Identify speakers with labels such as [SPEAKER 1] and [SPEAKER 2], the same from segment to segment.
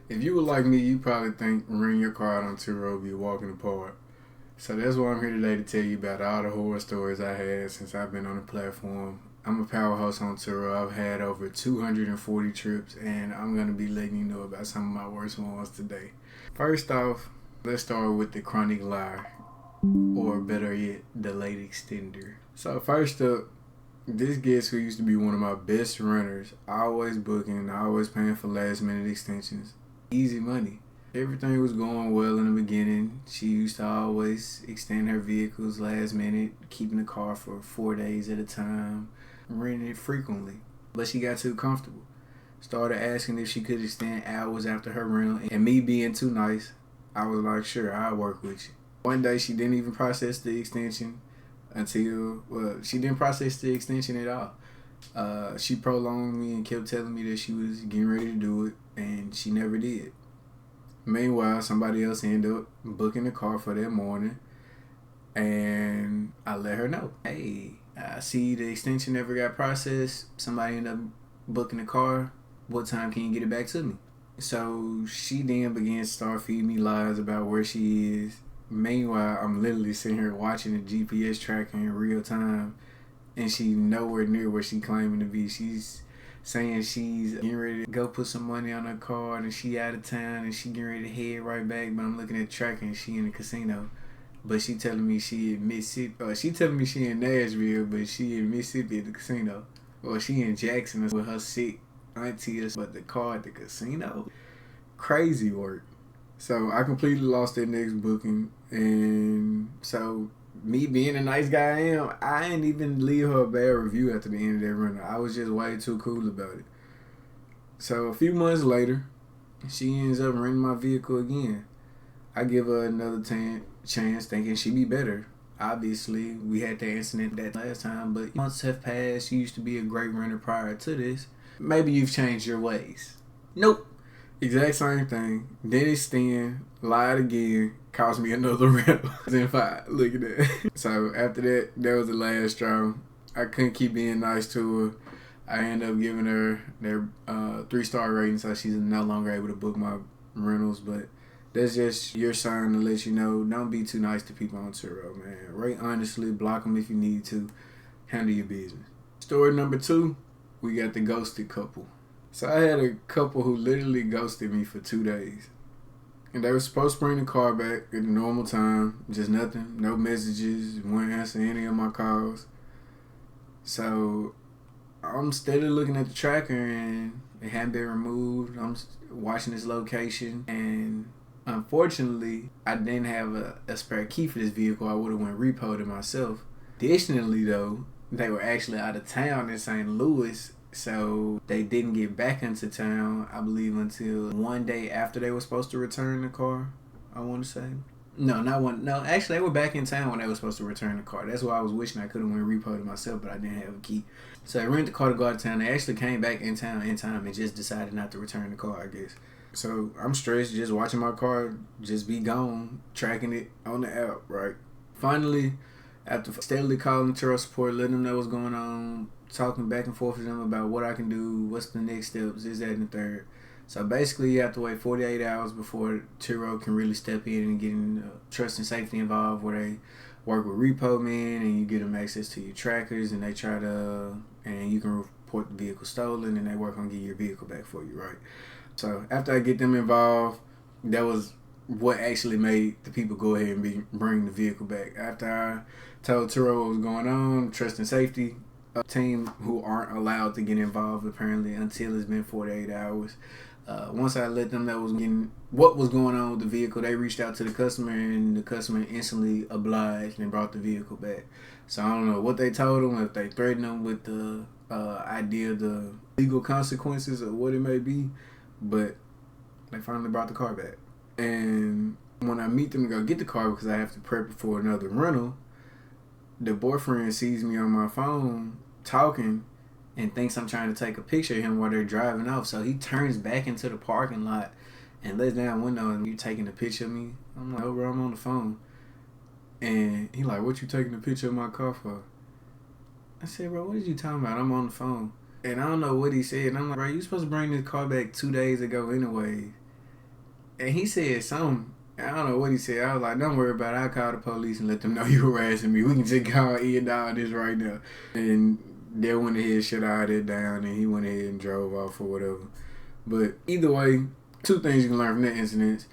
[SPEAKER 1] If you were like me, you probably think renting your car out on Turo would be a walk in the park. So that's why I'm here today to tell you about all the horror stories I had since I've been on the platform. I'm a powerhouse on Turo. I've had over 240 trips, and I'm going to be letting you know about some of my worst ones today. First off, let's start with the chronic liar, or better yet, the late extender. So first up, this guest who used to be one of my best runners, always booking, always paying for last minute extensions. Easy money. Everything was going well in the beginning. She used to always extend her vehicles last minute, keeping the car for 4 days at a time, renting it frequently. But she got too comfortable. Started asking if she could extend hours after her rental, and me being too nice, I was like, sure, I'll work with you. One day she didn't even process the extension she didn't process the extension at all. She prolonged me and kept telling me that she was getting ready to do it, and she never did. Meanwhile, somebody else ended up booking the car for that morning, and I let her know, hey, I see the extension never got processed. Somebody ended up booking the car. What time can you get it back to me? So she then began to start feeding me lies about where she is. Meanwhile, I'm literally sitting here watching the GPS tracking in real time, and she's nowhere near where she claiming to be. She's saying she's getting ready to go put some money on her card, and she out of town, and she getting ready to head right back. But I'm looking at the tracking, and she in the casino. But she telling me she in Mississippi. She telling me she in Nashville, but she in Mississippi at the casino. Or she in Jackson with her sick auntie, but the car at the casino. Crazy work. So I completely lost that next booking, and so me being the nice guy I am, I didn't even leave her a bad review after the end of that rental. I was just way too cool about it. So a few months later, she ends up renting my vehicle again. I give her another chance thinking she'd be better. Obviously, we had the incident that last time, but months have passed. You used to be a great renter prior to this. Maybe you've changed your ways. Nope. Exact same thing. Then extend, lied again, cost me another rental. Then 5. Look at that. So after that was the last straw. I couldn't keep being nice to her. I ended up giving her their 3-star rating, so she's no longer able to book my rentals. But that's just your sign to let you know, don't be too nice to people on Turo, man. Rate honestly, block them if you need to. Handle your business. Story number 2, we got the ghosted couple. So I had a couple who literally ghosted me for 2 days. And they were supposed to bring the car back at the normal time. Just nothing. No messages. Wouldn't answer any of my calls. So I'm steadily looking at the tracker, and it hadn't been removed. I'm watching this location, and unfortunately, I didn't have a spare key for this vehicle. I would have went repoed it myself. Additionally, though, they were actually out of town in St. Louis. So they didn't get back into town, I believe, until one day after they were supposed to return the car, I want to say. No, not one. No, actually, they were back in town when they were supposed to return the car. That's why I was wishing I could have went repoed it myself, but I didn't have a key. So I rented the car to go out of town. They actually came back in town in time and just decided not to return the car, I guess. So I'm stressed just watching my car just be gone, tracking it on the app, right? Finally, after steadily calling Turo support, letting them know what's going on, talking back and forth with them about what I can do, what's the next steps, this, that, and the third. So basically, you have to wait 48 hours before Turo can really step in and get in trust and safety involved, where they work with repo men and you get them access to your trackers, and they and you can report the vehicle stolen, and they work on getting your vehicle back for you, right? So after I get them involved, that was what actually made the people go ahead and bring the vehicle back. After I told Turo what was going on, trust and safety team who aren't allowed to get involved apparently until it's been 48 hours. Once I let them know what was going on with the vehicle, they reached out to the customer, and the customer instantly obliged and brought the vehicle back. So I don't know what they told them, if they threatened them with the idea of the legal consequences or what it may be, but they finally brought the car back. And when I meet them to go get the car, because I have to prep it for another rental, the boyfriend sees me on my phone talking and thinks I'm trying to take a picture of him while they're driving off. So he turns back into the parking lot and lets down the window, and you taking a picture of me? I'm like, oh, bro, I'm on the phone. And he like, what you taking a picture of my car for? I said, bro, what are you talking about? I'm on the phone. And I don't know what he said. And I'm like, bro, you supposed to bring this car back 2 days ago anyway. And he said something. I don't know what he said. I was like, don't worry about it. I'll call the police and let them know you harassing me. We can just go and end all this right now. And they went ahead, shut all that down, and he went ahead and drove off or whatever. But either way, two things you can learn from that incident.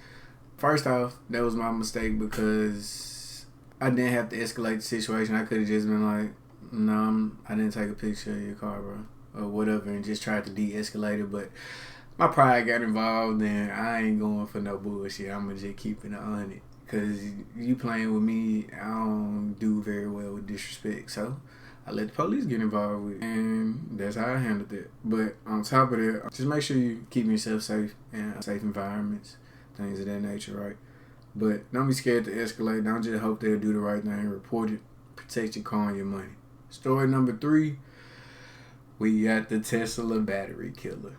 [SPEAKER 1] First off, that was my mistake because I didn't have to escalate the situation. I could have just been like, no, I didn't take a picture of your car, bro, or whatever, and just tried to de-escalate it. But my pride got involved, and I ain't going for no bullshit. I'm going to just keep it on it. Because you playing with me, I don't do very well with disrespect. So I let the police get involved with it. And that's how I handled it. But on top of that, just make sure you keep yourself safe in safe environments, things of that nature, right? But don't be scared to escalate. Don't just hope they'll do the right thing. Report it. Protect your car and your money. Story number 3, we got the Tesla battery killer.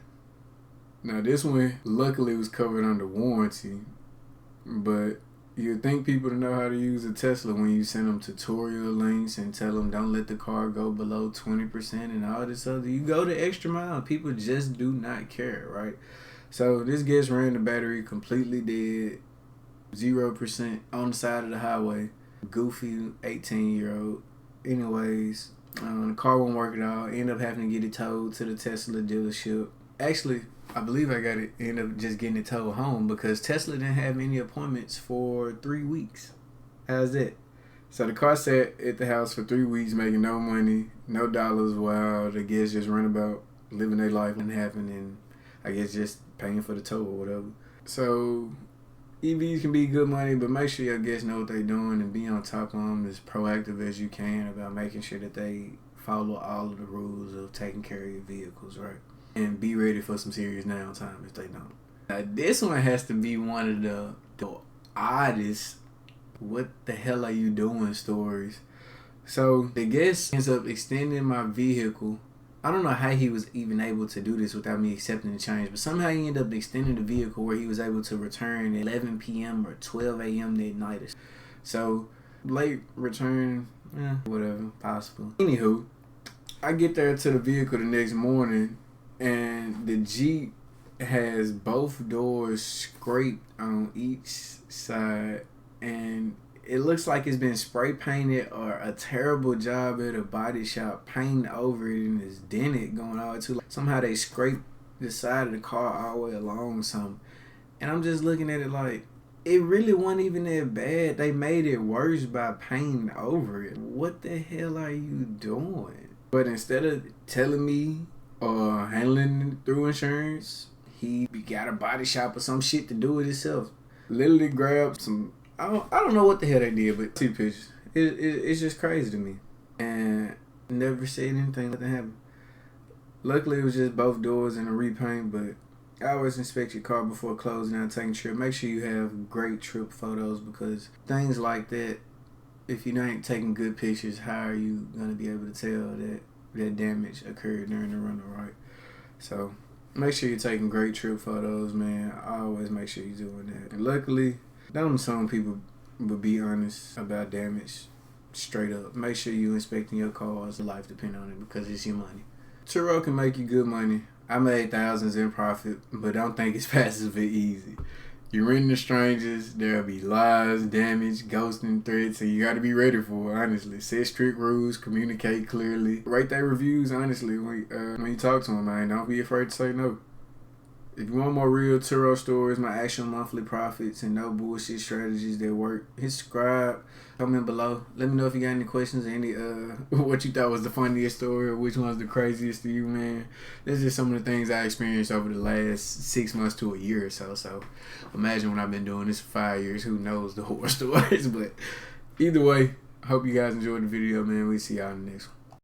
[SPEAKER 1] Now, this one, luckily, was covered under warranty, but you'd think people to know how to use a Tesla when you send them tutorial links and tell them don't let the car go below 20% and all this other. You go the extra mile. People just do not care, right? So this guest ran the battery completely dead, 0% on the side of the highway. Goofy 18-year-old. Anyways, the car won't work at all. End up having to get it towed to the Tesla dealership. Actually, I believe I got it. End up just getting it towed home because Tesla didn't have any appointments for 3 weeks. How's that? So the car sat at the house for 3 weeks, making no money, no dollars, while the guests just run about living their life and having, and I guess just paying for the tow or whatever. So EVs can be good money, but make sure your guests know what they're doing and be on top of them as proactive as you can about making sure that they follow all of the rules of taking care of your vehicles, right? And be ready for some serious downtime if they don't. Now, this one has to be one of the oddest what the hell are you doing stories. So the guest ends up extending my vehicle. I don't know how he was even able to do this without me accepting the change, but somehow he ended up extending the vehicle where he was able to return at 11 p.m. or 12 a.m. that night. So late return, whatever, possible. Anywho, I get there to the vehicle the next morning, and the Jeep has both doors scraped on each side, and it looks like it's been spray painted or a terrible job at a body shop painting over it, and it's dented going all the way to. Somehow they scraped the side of the car all the way along something. And I'm just looking at it like, it really wasn't even that bad. They made it worse by painting over it. What the hell are you doing? But instead of telling me or handling it through insurance, he got a body shop or some shit to do it himself. Literally grabbed some, I don't know what the hell they did, but see pictures. It's just crazy to me. And never said anything that happened. Luckily, it was just both doors and a repaint, but I always inspect your car before closing out, taking a trip. Make sure you have great trip photos, because things like that, if you ain't taking good pictures, how are you going to be able to tell that damage occurred during the rental, right? So make sure you're taking great trip photos, man. I always make sure you're doing that. And luckily, don't assume people will be honest about damage straight up. Make sure you inspecting your cars. Life depends on it, because it's your money. Turo can make you good money. I made thousands in profit, but don't think it's passive or easy. You're renting to strangers, there'll be lies, damage, ghosting, threats, and you gotta be ready for it, honestly. Set strict rules, communicate clearly. Rate their reviews, honestly, when you talk to them, man. Don't be afraid to say no. If you want more real Turo stories, my actual monthly profits, and no bullshit strategies that work, hit subscribe, comment below. Let me know if you got any questions or any what you thought was the funniest story or which one's the craziest to you, man. That's just some of the things I experienced over the last 6 months to a year or so. So imagine when I've been doing this for 5 years, who knows the horror stories. But either way, I hope you guys enjoyed the video, man. We see y'all in the next one.